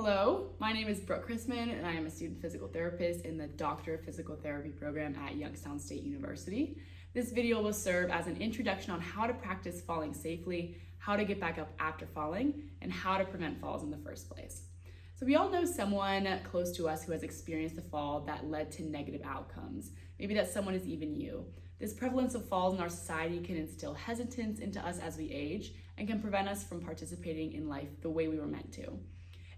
Hello, my name is Brooke Chrisman and I am a student physical therapist in the Doctor of Physical Therapy program at Youngstown State University. This video will serve as an introduction on how to practice falling safely, how to get back up after falling, and how to prevent falls in the first place. So we all know someone close to us who has experienced a fall that led to negative outcomes. Maybe that someone is even you. This prevalence of falls in our society can instill hesitance into us as we age and can prevent us from participating in life the way we were meant to.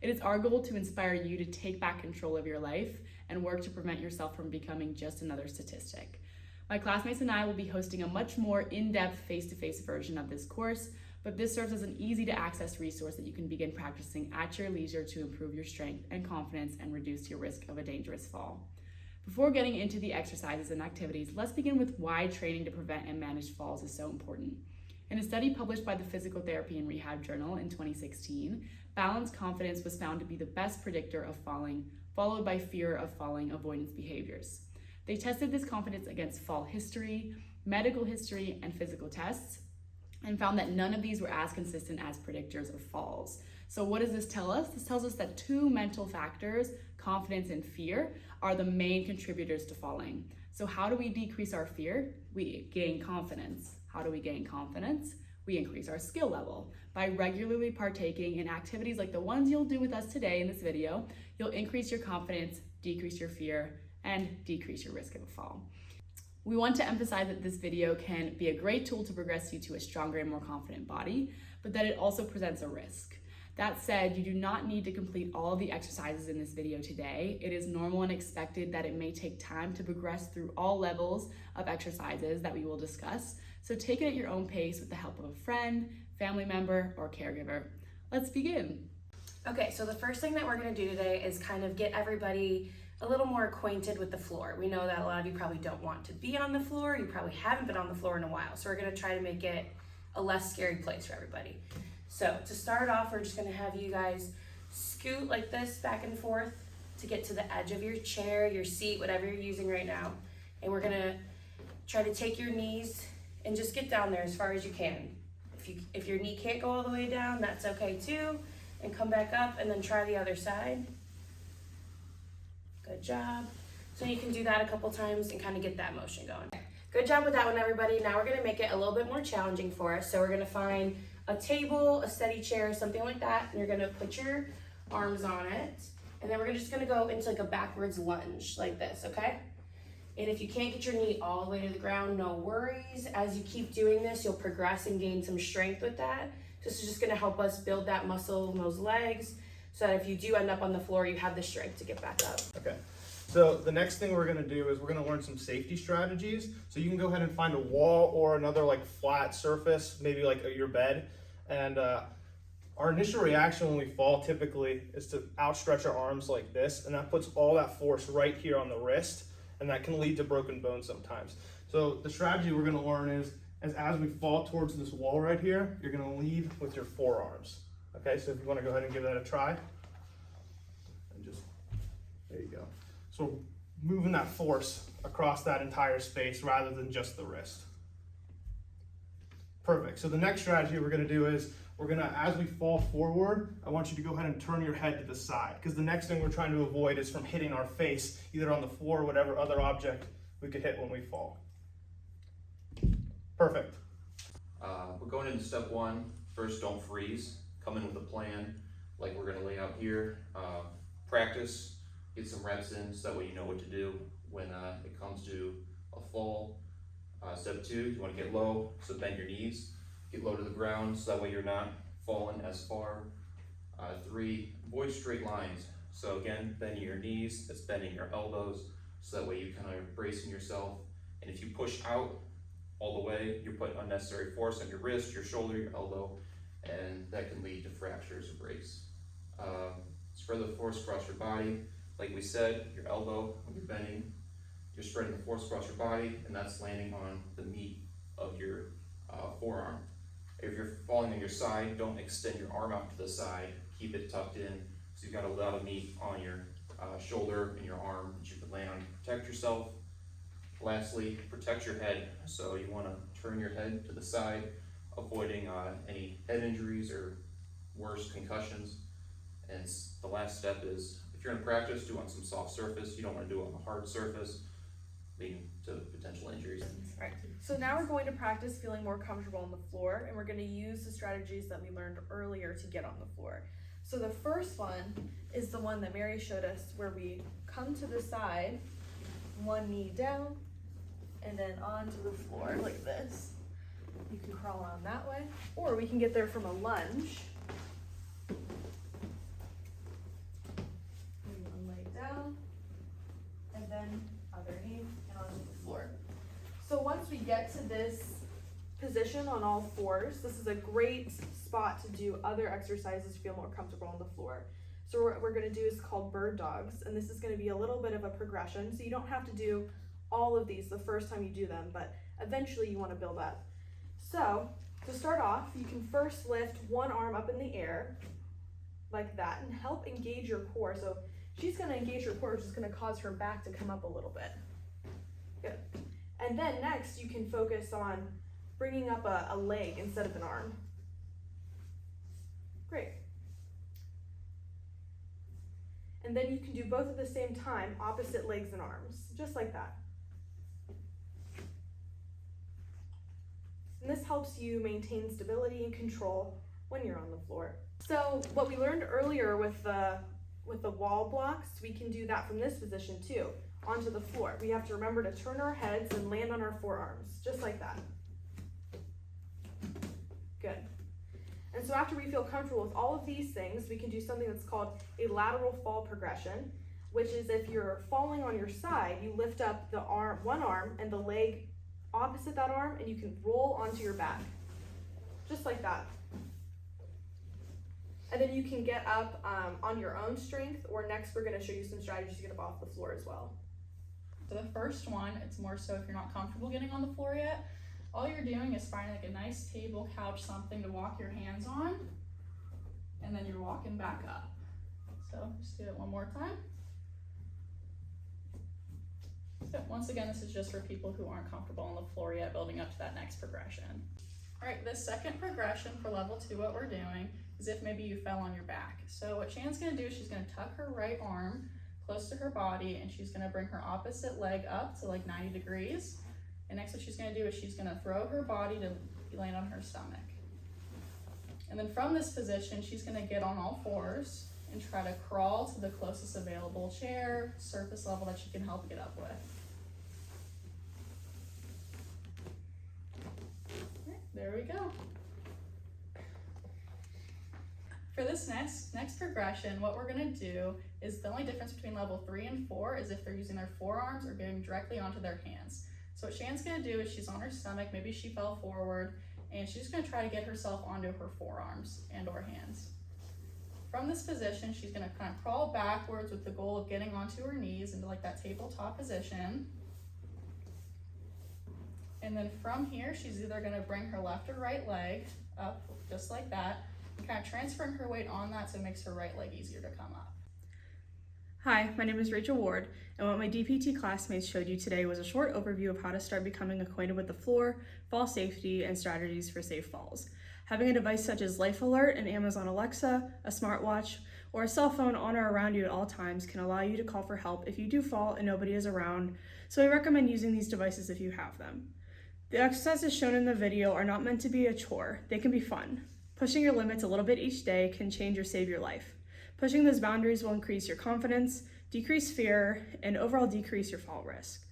It is our goal to inspire you to take back control of your life and work to prevent yourself from becoming just another statistic. My classmates and I will be hosting a much more in-depth face-to-face version of this course, but this serves as an easy to access resource that you can begin practicing at your leisure to improve your strength and confidence and reduce your risk of a dangerous fall. Before getting into the exercises and activities, let's begin with why training to prevent and manage falls is so important. In a study published by the Physical Therapy and Rehab Journal in 2016, balanced confidence was found to be the best predictor of falling, followed by fear of falling avoidance behaviors. They tested this confidence against fall history, medical history, and physical tests, and found that none of these were as consistent as predictors of falls. So what does this tell us? This tells us that two mental factors, confidence and fear, are the main contributors to falling. So how do we decrease our fear? We gain confidence. How do we gain confidence? We increase our skill level. By regularly partaking in activities like the ones you'll do with us today in this video, you'll increase your confidence, decrease your fear, and decrease your risk of a fall. We want to emphasize that this video can be a great tool to progress you to a stronger and more confident body, but that it also presents a risk. That said, you do not need to complete all of the exercises in this video today. It is normal and expected that it may take time to progress through all levels of exercises that we will discuss, so take it at your own pace with the help of a friend, family member, or caregiver. Let's begin. Okay, so the first thing that we're gonna do today is kind of get everybody a little more acquainted with the floor. We know that a lot of you probably don't want to be on the floor, you probably haven't been on the floor in a while, so we're gonna try to make it a less scary place for everybody. So to start off, we're just gonna have you guys scoot like this back and forth to get to the edge of your chair, your seat, whatever you're using right now. And we're gonna try to take your knees and just get down there as far as you can. If your knee can't go all the way down, that's okay too. And come back up and then try the other side. Good job. So you can do that a couple times and kind of get that motion going. Good job with that one, everybody. Now we're gonna make it a little bit more challenging for us. So we're gonna find a table, a steady chair, something like that, and you're gonna put your arms on it. And then we're just gonna go into like a backwards lunge like this, okay? And if you can't get your knee all the way to the ground, no worries. As you keep doing this, you'll progress and gain some strength with that. This is just gonna help us build that muscle in those legs so that if you do end up on the floor, you have the strength to get back up. Okay, so the next thing we're gonna do is we're gonna learn some safety strategies. So you can go ahead and find a wall or another like flat surface, maybe like your bed. And our initial reaction when we fall typically is to outstretch our arms like this, and that puts all that force right here on the wrist, and that can lead to broken bones sometimes. So the strategy we're gonna learn is, as we fall towards this wall right here, you're gonna lead with your forearms. Okay, so if you wanna go ahead and give that a try. And just, there you go. So moving that force across that entire space rather than just the wrist. Perfect, so the next strategy we're gonna do is, as we fall forward, I want you to go ahead and turn your head to the side, because the next thing we're trying to avoid is from hitting our face, either on the floor or whatever other object we could hit when we fall. Perfect. We're going into step one. First, don't freeze. Come in with a plan, like we're gonna lay out here. Practice, get some reps in, so that way you know what to do when it comes to a fall. Step two, you wanna get low, so bend your knees. Get low to the ground, so that way you're not falling as far. Three, avoid straight lines. So again, bending your knees, that's bending your elbows, so that way you kind of bracing yourself. And if you push out all the way, you're putting unnecessary force on your wrist, your shoulder, your elbow, and that can lead to fractures or breaks. Spread the force across your body. Like we said, your elbow, when you're bending, you're spreading the force across your body, and that's landing on the meat of your forearm. If you're falling on your side, don't extend your arm out to the side. Keep it tucked in, so you've got a lot of meat on your shoulder and your arm that you can land on. Protect yourself. Lastly, protect your head. So you want to turn your head to the side, avoiding any head injuries or worse, concussions. And the last step is, if you're in practice, do it on some soft surface. You don't want to do it on a hard surface, leading to potential injuries. Right. So now we're going to practice feeling more comfortable on the floor, and we're going to use the strategies that we learned earlier to get on the floor. So the first one is the one that Mary showed us, where we come to the side, one knee down, and then onto the floor like this. You can crawl on that way, or we can get there from a lunge. One leg down, and then other knee and onto the floor. So once we get to this position on all fours, this is a great spot to do other exercises to feel more comfortable on the floor. So what we're gonna do is called bird dogs, and this is gonna be a little bit of a progression. So you don't have to do all of these the first time you do them, but eventually you wanna build up. So to start off, you can first lift one arm up in the air like that and help engage your core. So she's gonna engage her core, which is gonna cause her back to come up a little bit. Good. And then next you can focus on bringing up a leg instead of an arm. Great. And then you can do both at the same time, opposite legs and arms, just like that. And this helps you maintain stability and control when you're on the floor. So what we learned earlier with the wall blocks, we can do that from this position too, onto the floor. We have to remember to turn our heads and land on our forearms, just like that. Good. And so after we feel comfortable with all of these things, we can do something that's called a lateral fall progression, which is if you're falling on your side, you lift up the arm, one arm and the leg opposite that arm, and you can roll onto your back, just like that. And then you can get up on your own strength, or next we're gonna show you some strategies to get up off the floor as well. For the first one, it's more so if you're not comfortable getting on the floor yet, all you're doing is finding like a nice table, couch, something to walk your hands on, and then you're walking back up. So just do it one more time. So once again, this is just for people who aren't comfortable on the floor yet, building up to that next progression. All right, the second progression for level 2, what we're doing is if maybe you fell on your back. So what Shan's gonna do is she's gonna tuck her right arm close to her body, and she's gonna bring her opposite leg up to like 90 degrees. And next what she's gonna do is she's gonna throw her body to land on her stomach. And then from this position, she's gonna get on all fours and try to crawl to the closest available chair, surface level that she can help get up with. There we go. For this next progression, what we're gonna do is the only difference between level 3 and 4 is if they're using their forearms or going directly onto their hands. So what Shan's gonna do is she's on her stomach, maybe she fell forward, and she's gonna try to get herself onto her forearms and or hands. From this position, she's gonna kind of crawl backwards with the goal of getting onto her knees into like that tabletop position. And then from here, she's either gonna bring her left or right leg up, just like that, and kind of transferring her weight on that so it makes her right leg easier to come up. Hi, my name is Rachel Ward, and what my DPT classmates showed you today was a short overview of how to start becoming acquainted with the floor, fall safety, and strategies for safe falls. Having a device such as Life Alert and Amazon Alexa, a smartwatch, or a cell phone on or around you at all times can allow you to call for help if you do fall and nobody is around, so I recommend using these devices if you have them. The exercises shown in the video are not meant to be a chore. They can be fun. Pushing your limits a little bit each day can change or save your life. Pushing those boundaries will increase your confidence, decrease fear, and overall decrease your fall risk.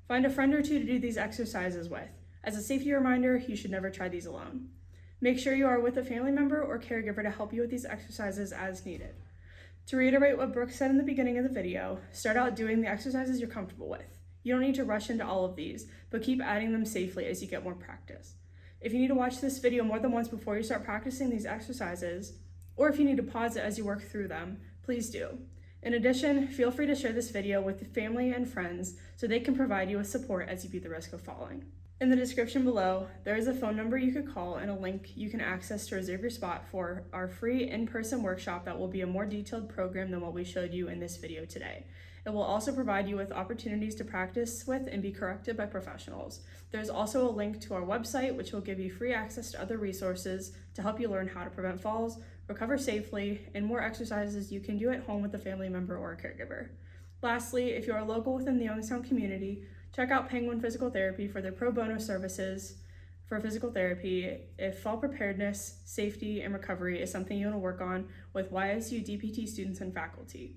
Find a friend or two to do these exercises with. As a safety reminder, you should never try these alone. Make sure you are with a family member or caregiver to help you with these exercises as needed. To reiterate what Brooke said in the beginning of the video, start out doing the exercises you're comfortable with. You don't need to rush into all of these, but keep adding them safely as you get more practice. If you need to watch this video more than once before you start practicing these exercises, or if you need to pause it as you work through them, please do. In addition, feel free to share this video with family and friends so they can provide you with support as you beat the risk of falling. In the description below, there is a phone number you could call and a link you can access to reserve your spot for our free in-person workshop that will be a more detailed program than what we showed you in this video today. It will also provide you with opportunities to practice with and be corrected by professionals. There's also a link to our website, which will give you free access to other resources to help you learn how to prevent falls, recover safely, and more exercises you can do at home with a family member or a caregiver. Lastly, if you are local within the Youngstown community, check out Penguin Physical Therapy for their pro bono services for physical therapy if fall preparedness, safety, and recovery is something you want to work on with YSU DPT students and faculty.